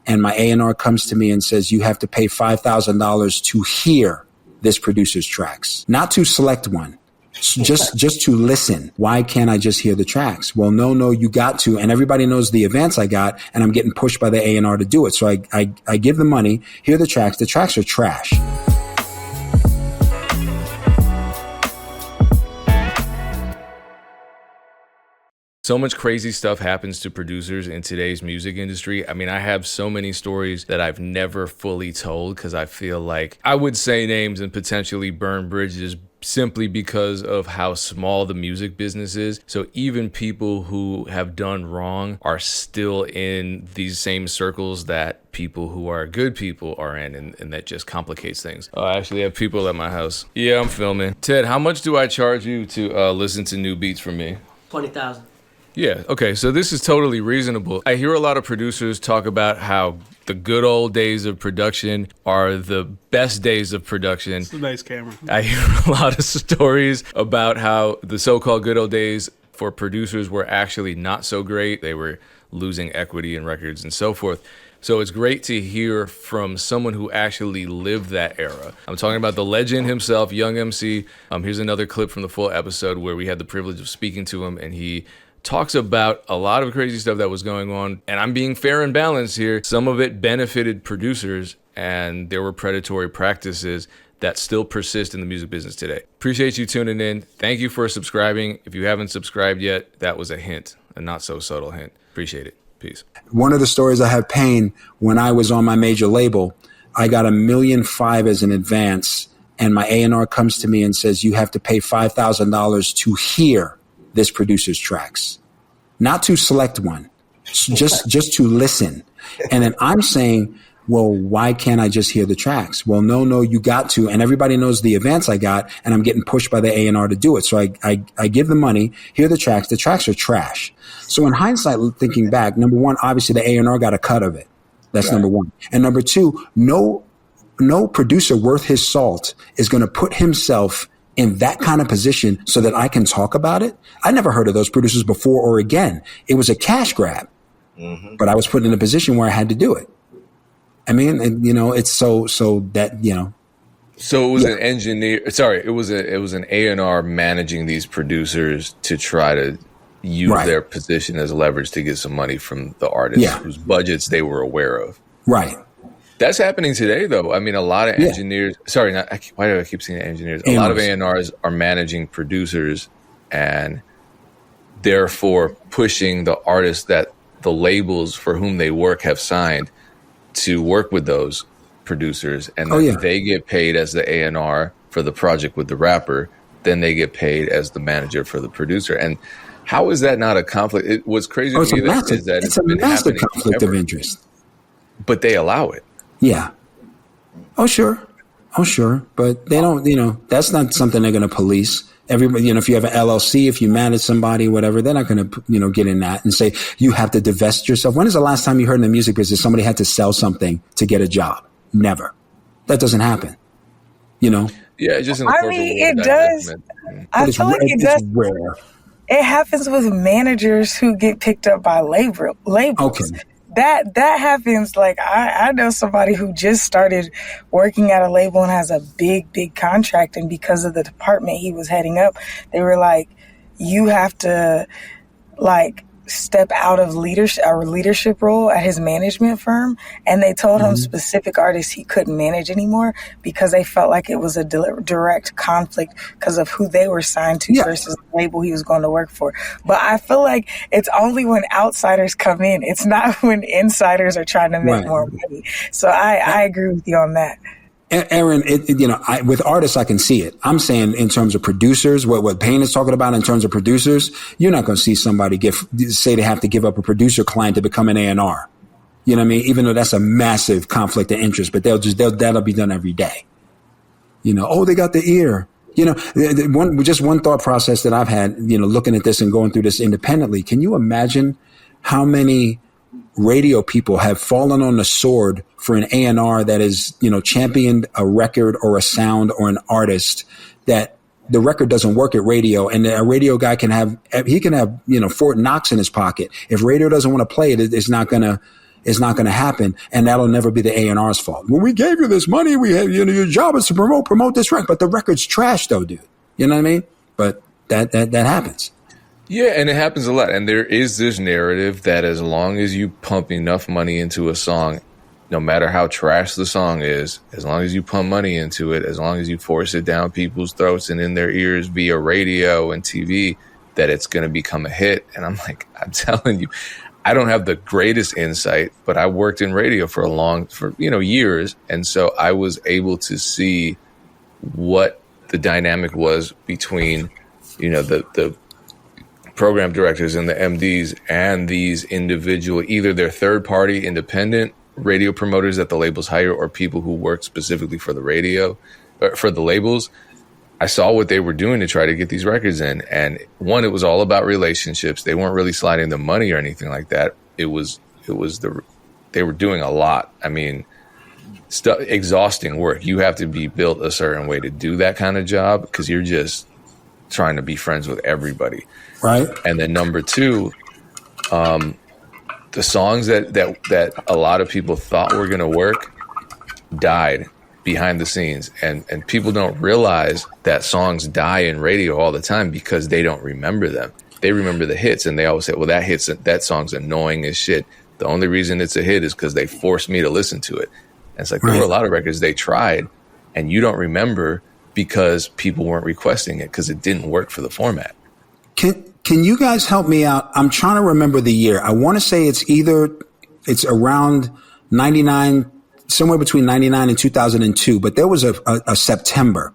and my A&R comes to me and says, you have to pay $5,000 to hear this producer's tracks, not to select one. Just to listen. Why can't I just hear the tracks? Well, no, you got to. And everybody knows the advance I got, and I'm getting pushed by the A&R to do it. So I give the money, hear the tracks. The tracks are trash. So much crazy stuff happens to producers in today's music industry. I mean, I have so many stories that I've never fully told because I feel like I would say names and potentially burn bridges simply because of how small the music business is. So even people who have done wrong are still in these same circles that people who are good people are in, and that just complicates things. Oh, I actually have people at my house. Yeah, I'm filming. Ted, how much do I charge you to listen to new beats from me? $20,000. Yeah, okay, so this is totally reasonable. I hear a lot of producers talk about how the good old days of production are the best days of production. It's a nice camera. I hear a lot of stories about how the so-called good old days for producers were actually not so great. They were losing equity in records and so forth. So it's great to hear from someone who actually lived that era. I'm talking about the legend himself, Young MC. Here's another clip from the full episode where we had the privilege of speaking to him, and he talks about a lot of crazy stuff that was going on. And I'm being fair and balanced here. Some of it benefited producers, and there were predatory practices that still persist in the music business today. Appreciate you tuning in. Thank you for subscribing. If you haven't subscribed yet, that was a hint, a not so subtle hint. Appreciate it. Peace. One of the stories I have, Pain, when I was on my major label, I got $1.5 million as an advance, and my A&R comes to me and says, you have to pay $5,000 to hear this producer's tracks, not to select one, just to listen. And then I'm saying, well, why can't I just hear the tracks? Well, no, you got to. And everybody knows the advance I got, and I'm getting pushed by the A&R to do it. So I give the money, hear the tracks. The tracks are trash. So in hindsight, thinking back, number one, obviously the A&R got a cut of it. That's right. Number one. And number two, no producer worth his salt is going to put himself in that kind of position so that I can talk about it. I never heard of those producers before or again. It was a cash grab, but I was put in a position where I had to do it. I mean, and, it's so that, So it was an engineer. Sorry, it was an A&R managing these producers to try to use their position as leverage to get some money from the artists whose budgets they were aware of. Right. That's happening today, though. I mean, a lot of engineers. Sorry, why do I keep saying engineers? A lot of A&Rs are managing producers and therefore pushing the artists that the labels for whom they work have signed to work with those producers, and they get paid as the A&R for the project with the rapper. Then they get paid as the manager for the producer. And how is that not a conflict? What's crazy to me is that it's a massive conflict of interest. But they allow it. Yeah. Oh, sure. But they don't, that's not something they're going to police. Everybody, if you have an LLC, if you manage somebody, whatever, they're not going to, get in that and say, you have to divest yourself. When is the last time you heard in the music business somebody had to sell something to get a job? Never. That doesn't happen. Yeah, it's just in the corporate world, it does. I feel like it does. Rare. It happens with managers who get picked up by labels. Okay. That happens. Like I know somebody who just started working at a label and has a big contract, and because of the department he was heading up, they were like, you have to step out of leadership role at his management firm, and they told him specific artists he couldn't manage anymore because they felt like it was a direct conflict because of who they were signed to versus the label he was going to work for. But I feel like it's only when outsiders come in. It's not when insiders are trying to make more money. So I agree with you on that. Aaron, with artists, I can see it. I'm saying in terms of producers, what Payne is talking about in terms of producers, you're not going to see somebody say they have to give up a producer client to become an A&R. You know what I mean? Even though that's a massive conflict of interest, but that'll be done every day. They got the ear. One thought process that I've had, looking at this and going through this independently. Can you imagine how many radio people have fallen on the sword for an A&R that is, championed a record or a sound or an artist that the record doesn't work at radio, and a radio guy can have Fort Knox in his pocket. If radio doesn't want to play it, it's not gonna, is not going to happen. And that'll never be the A&R's fault. When we gave you this money, we have, your job is to promote this record. But the record's trash though, dude. You know what I mean? But that happens. Yeah, and it happens a lot. And there is this narrative that as long as you pump enough money into a song, no matter how trash the song is, as long as you pump money into it, as long as you force it down people's throats and in their ears via radio and TV, that it's going to become a hit. And I'm like, I'm telling you, I don't have the greatest insight, but I worked in radio for years. And so I was able to see what the dynamic was between, the program directors and the MDs and these individual, either they're third party independent radio promoters that the labels hire or people who work specifically for the radio or for the labels. I saw what they were doing to try to get these records in. And one, it was all about relationships. They weren't really sliding the money or anything like that. They were doing a lot. I mean, exhausting work. You have to be built a certain way to do that kind of job because you're just trying to be friends with everybody. Right. And then number two, the songs that a lot of people thought were going to work died behind the scenes. And people don't realize that songs die in radio all the time because they don't remember them. They remember the hits and they always say, well, that song's annoying as shit. The only reason it's a hit is because they forced me to listen to it. And it's like, There were a lot of records they tried and you don't remember because people weren't requesting it because it didn't work for the format. Can you guys help me out? I'm trying to remember the year. I want to say it's around 99, somewhere between 99 and 2002, but there was a September.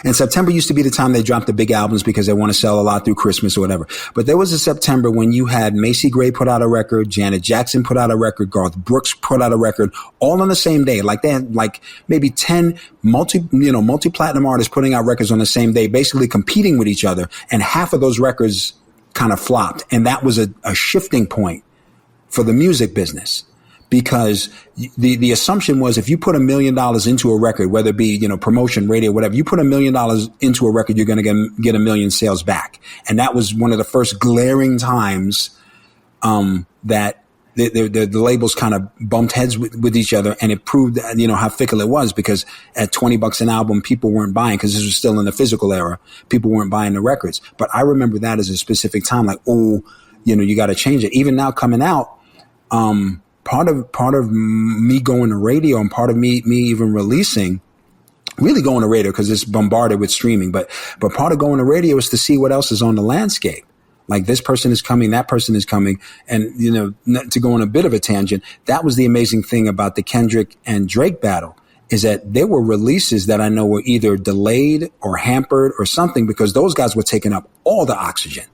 And September used to be the time they dropped the big albums because they want to sell a lot through Christmas or whatever. But there was a September when you had Macy Gray put out a record, Janet Jackson put out a record, Garth Brooks put out a record, all on the same day. Like they had maybe 10 multi-platinum artists putting out records on the same day, basically competing with each other. And half of those records kind of flopped. And that was a shifting point for the music business. Because the assumption was if you put $1 million into a record, whether it be, promotion, radio, whatever, you put $1 million into a record, you're going to get 1 million sales back. And that was one of the first glaring times that the labels kind of bumped heads with each other. And it proved, how fickle it was because at $20 an album, people weren't buying because this was still in the physical era. People weren't buying the records. But I remember that as a specific time, like, you got to change it. Even now coming out, part of me going to radio and part of me even really going to radio because it's bombarded with streaming. But part of going to radio is to see what else is on the landscape. Like this person is coming, that person is coming. And, to go on a bit of a tangent, that was the amazing thing about the Kendrick and Drake battle is that there were releases that I know were either delayed or hampered or something because those guys were taking up all the oxygen.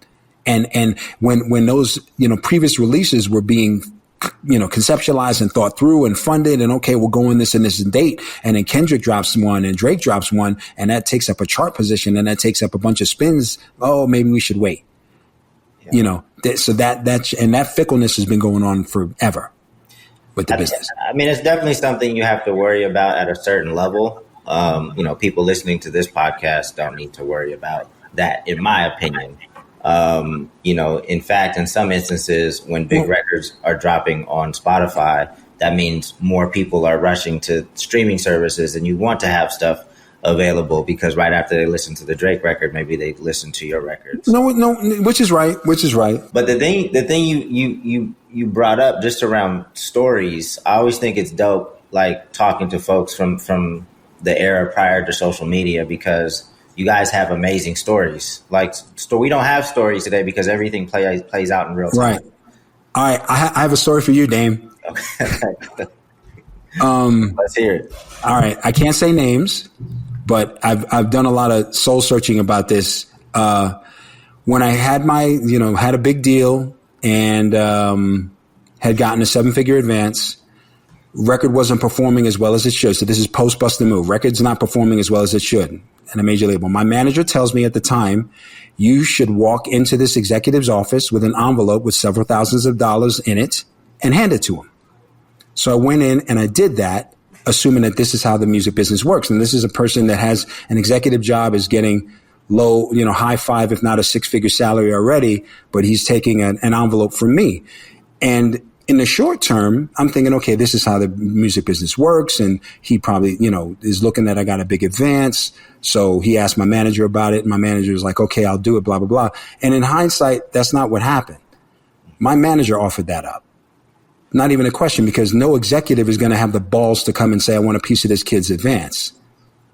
And when those, previous releases were being conceptualized and thought through and funded and okay, we'll go in this and this date. And then Kendrick drops one and Drake drops one and that takes up a chart position and that takes up a bunch of spins. Oh, maybe we should wait. Yeah. So that fickleness has been going on forever with the business. I mean, it's definitely something you have to worry about at a certain level. People listening to this podcast don't need to worry about that, in my opinion. In fact, in some instances, when big records are dropping on Spotify, that means more people are rushing to streaming services and you want to have stuff available because right after they listen to the Drake record, maybe they listen to your records. No, which is right. But the thing you brought up just around stories, I always think it's dope, like talking to folks from the era prior to social media because you guys have amazing stories. We don't have stories today because everything plays out in real time. Right. All right. I have a story for you, Dame. Okay. Let's hear it. All right. I can't say names, but I've done a lot of soul searching about this. When I had had a big deal and had gotten a 7-figure advance, record wasn't performing as well as it should. So this is post Bust the Move. Record's not performing as well as it should. And a major label. My manager tells me at the time, you should walk into this executive's office with an envelope with several thousands of dollars in it and hand it to him. So I went in and I did that, assuming that this is how the music business works. And this is a person that has an executive job, is getting low, high 5, if not a 6-figure salary already, but he's taking an envelope from me. And in the short term, I'm thinking, okay, this is how the music business works. And he probably, is looking that I got a big advance. So he asked my manager about it. And my manager was like, okay, I'll do it, blah, blah, blah. And in hindsight, that's not what happened. My manager offered that up. Not even a question, because no executive is going to have the balls to come and say, I want a piece of this kid's advance.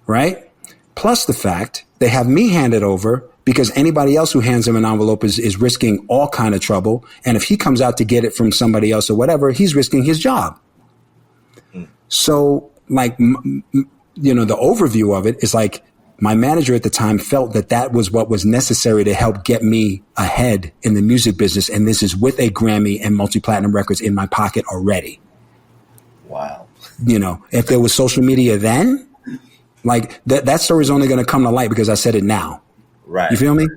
Right? Plus the fact they have me hand it over, because anybody else who hands him an envelope is risking all kind of trouble. And if he comes out to get it from somebody else or whatever, he's risking his job. So like, the overview of it is like, my manager at the time felt that was what was necessary to help get me ahead in the music business. And this is with a Grammy and multi-platinum records in my pocket already. Wow. If there was social media then, like that story is only going to come to light because I said it now. Right. You feel me?